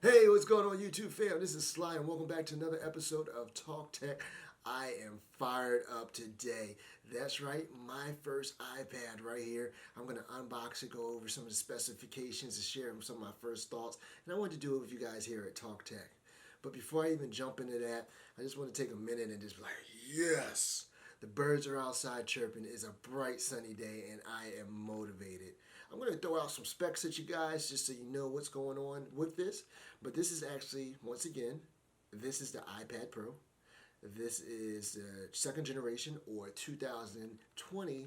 Hey, what's going on YouTube fam? This is Sly and welcome back to another episode of Talk Tech. I am fired up today. That's right, my first iPad right here. I'm going to unbox it, go over some of the specifications and share some of my first thoughts. And I want to do it with you guys here at Talk Tech. But before I even jump into that, I just want to take a minute and just be like, yes! The birds are outside chirping. It's a bright sunny day and I am motivated. I'm going to throw out some specs at you guys just so you know what's going on with this. But this is actually, once again, this is the iPad Pro. This is the second generation or 2020.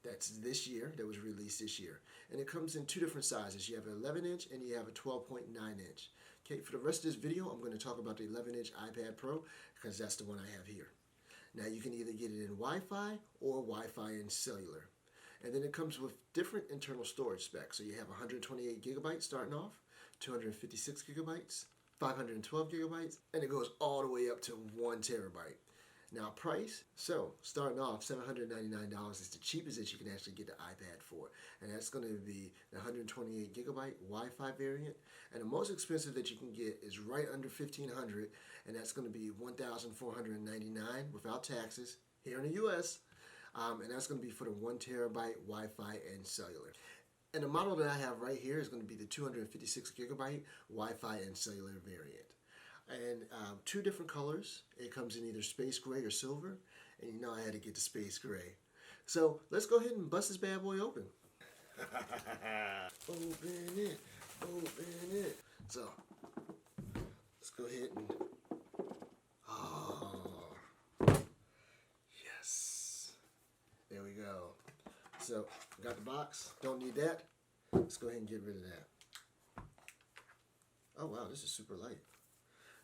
That's this year, that was released this year. And it comes in two different sizes. You have an 11 inch and you have a 12.9 inch. Okay, for the rest of this video, I'm going to talk about the 11 inch iPad Pro because that's the one I have here. Now you can either get it in Wi-Fi or Wi-Fi and cellular. And then it comes with different internal storage specs. So you have 128 gigabytes starting off, 256 gigabytes, 512 gigabytes, and it goes all the way up to 1 terabyte. Now price, so starting off $799 is the cheapest that you can actually get the iPad for. And that's going to be the 128 gigabyte Wi-Fi variant. And the most expensive that you can get is right under $1,500, and that's going to be $1,499 without taxes here in the US. And that's going to be for the 1 terabyte Wi-Fi and cellular. And the model that I have right here is going to be the 256 gigabyte Wi-Fi and cellular variant. And two different colors. It comes in either space gray or silver. And you know I had to get the space gray. So let's go ahead and bust this bad boy open. Open it. Open it. So let's go ahead and... Oh, yes. There we go. So got the box. Don't need that. Let's go ahead and get rid of that. Oh wow, this is super light.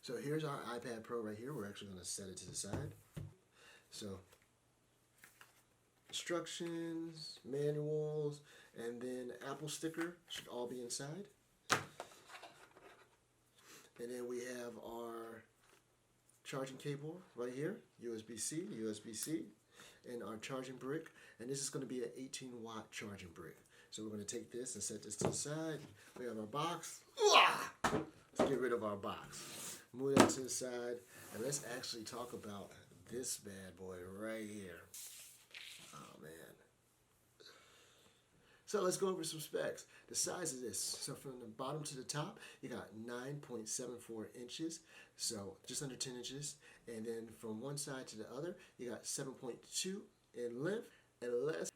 So here's our iPad Pro right here. We're actually going to set it to the side. So instructions, manuals, and then Apple sticker should all be inside. And then we have our charging cable right here, USB-C, USB-C, and our charging brick. And this is going to be an 18-watt charging brick. So we're going to take this and set this to the side. We have our box. Let's get rid of our box. Move that to the side, and let's actually talk about this bad boy right here. Oh man. So let's go over some specs. The size of this, so from the bottom to the top, you got 9.74 inches, so just under 10 inches. And then from one side to the other, you got 7.2 in length and less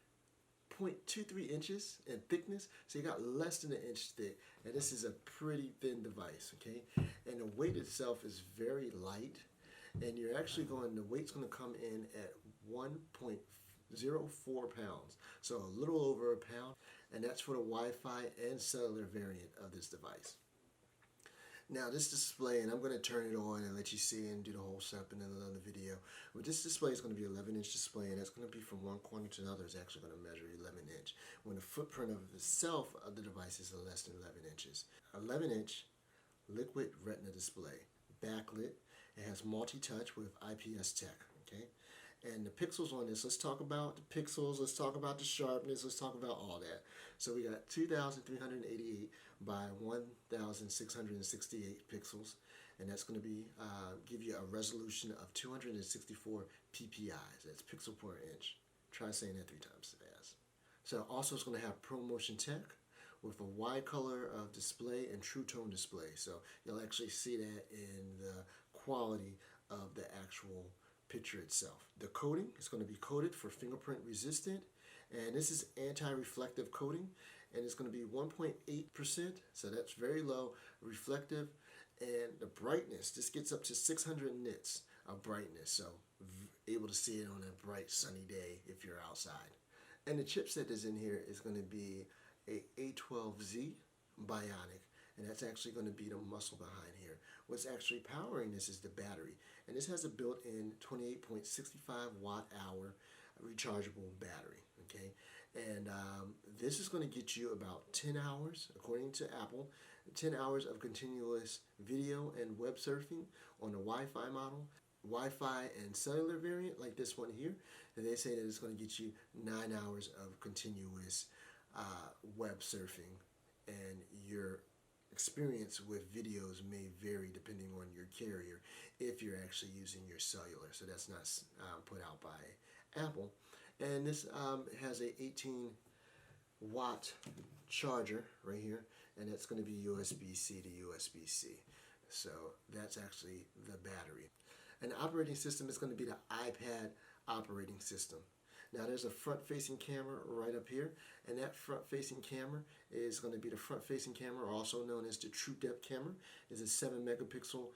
0.23 inches in thickness, so you got less than an inch thick, and this is a pretty thin device, okay? And the weight itself is very light, and you're actually the weight's going to come in at 1.04 pounds, so a little over a pound, and that's for the Wi-Fi and cellular variant of this device. Now this display, and I'm going to turn it on and let you see and do the whole setup in another video. But this display is going to be 11-inch display, and that's going to be from one corner to another. It's actually going to measure 11-inch. When the footprint of itself of the device is less than 11 inches. 11-inch liquid retina display, backlit. It has multi-touch with IPS tech. Okay. And the pixels on this, let's talk about the pixels, let's talk about the sharpness, let's talk about all that. So we got 2,388 by 1,668 pixels, and that's going to be give you a resolution of 264 ppi. That's pixel per inch. Try saying that 3 times fast. So also it's going to have ProMotion tech with a wide color of display and true tone display. So you'll actually see that in the quality of the actual picture itself. The coating is going to be coated for fingerprint resistant, and this is anti-reflective coating, and it's going to be 1.8%, so that's very low, reflective. And the brightness, this gets up to 600 nits of brightness, so able to see it on a bright sunny day if you're outside. And the chipset that's in here is going to be a A12Z Bionic, and that's actually going to be the muscle behind here. What's actually powering this is the battery, and this has a built-in 28.65 watt-hour rechargeable battery. Okay, and this is going to get you about 10 hours, according to Apple, 10 hours of continuous video and web surfing on the Wi-Fi model. Wi-Fi and cellular variant like this one here, and they say that it's going to get you 9 hours of continuous web surfing, and you're experience with videos may vary depending on your carrier if you're actually using your cellular. So that's not put out by Apple. And this has a 18-watt charger right here, and it's going to be USB-C to USB-C. So that's actually the battery. And the operating system is going to be the iPad operating system. Now there's a front-facing camera right up here, and that front-facing camera is going to be the front-facing camera, also known as the True Depth camera. It's a 7-megapixel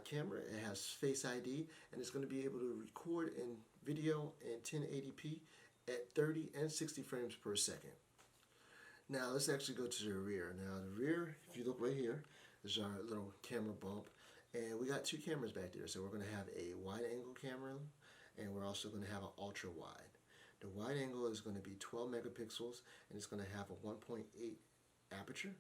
camera. It has Face ID, and it's going to be able to record in video in 1080p at 30 and 60 frames per second. Now let's actually go to the rear. Now the rear, if you look right here, is our little camera bump, and we got two cameras back there. So we're going to have a wide-angle camera, and we're also going to have an ultra-wide. The wide angle is going to be 12 megapixels, and it's going to have a 1.8 aperture.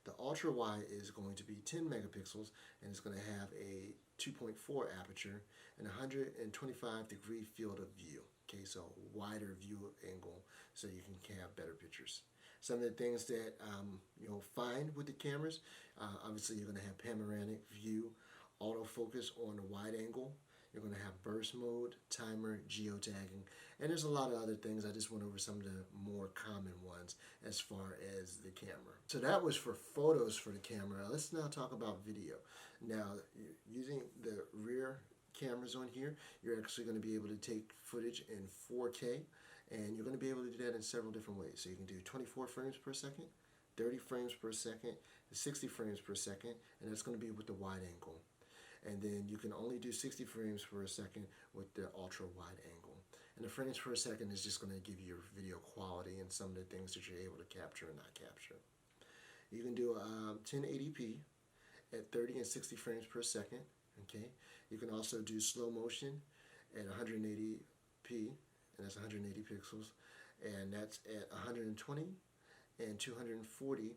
The ultra wide is going to be 10 megapixels, and it's going to have a 2.4 aperture and 125-degree field of view. Okay, so wider view angle, so you can have better pictures. Some of the things that you'll find with the cameras, obviously you're going to have panoramic view, autofocus on the wide angle. You're going to have burst mode, timer, geotagging, and there's a lot of other things. I just went over some of the more common ones as far as the camera. So that was for photos for the camera. Let's now talk about video. Now, using the rear cameras on here, you're actually going to be able to take footage in 4K, and you're going to be able to do that in several different ways. So you can do 24 frames per second, 30 frames per second, 60 frames per second, and that's going to be with the wide angle. And then you can only do 60 frames per second with the ultra wide angle. And the frames per second is just going to give you your video quality and some of the things that you're able to capture and not capture. You can do 1080p at 30 and 60 frames per second. Okay. You can also do slow motion at 180p, and that's 180 pixels, and that's at 120 and 240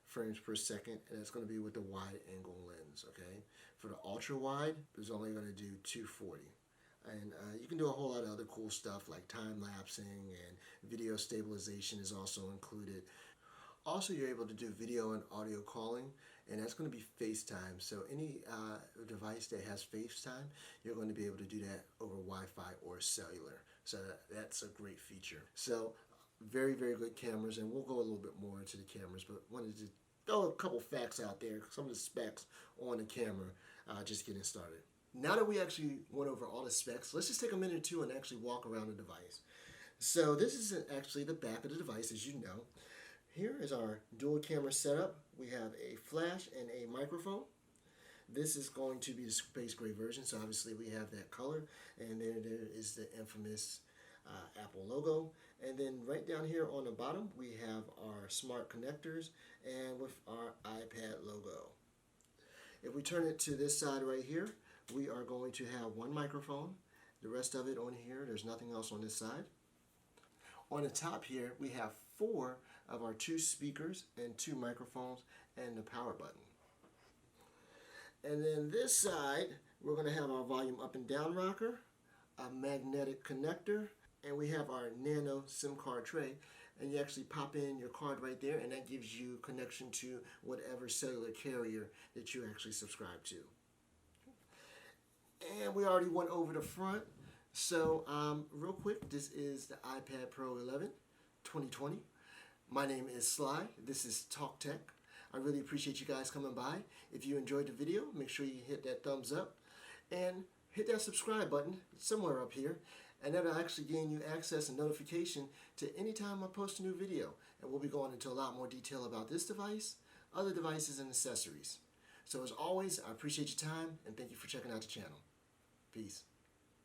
frames per second, and it's going to be with the wide angle lens. Okay, for the ultra wide, it's only going to do 240, and you can do a whole lot of other cool stuff like time lapsing, and video stabilization is also included. Also, you're able to do video and audio calling, and that's going to be FaceTime. So any device that has FaceTime, you're going to be able to do that over Wi-Fi or cellular. So that's a great feature. So very, very good cameras, and we'll go a little bit more into the cameras, but wanted to throw a couple facts out there, some of the specs on the camera, just getting started. Now that we actually went over all the specs, let's just take a minute or two and actually walk around the device. So this is actually the back of the device, as you know. Here is our dual camera setup. We have a flash and a microphone. This is going to be the space gray version, so obviously we have that color, and there is the infamous Apple logo. And then right down here on the bottom, we have our smart connectors and with our iPad logo. If we turn it to this side right here, we are going to have one microphone. The rest of it on here, there's nothing else on this side. On the top here, we have 4 of our 2 speakers and 2 microphones and the power button. And then this side, we're going to have our volume up and down rocker, a magnetic connector, and we have our nano SIM card tray. And you actually pop in your card right there, and that gives you connection to whatever cellular carrier that you actually subscribe to. And we already went over the front. So real quick, this is the iPad Pro 11 2020. My name is Sly. This is Talk Tech. I really appreciate you guys coming by. If you enjoyed the video, make sure you hit that thumbs up and hit that subscribe button somewhere up here, and that'll actually gain you access and notification to any time I post a new video. And we'll be going into a lot more detail about this device, other devices, and accessories. So as always, I appreciate your time, and thank you for checking out the channel. Peace.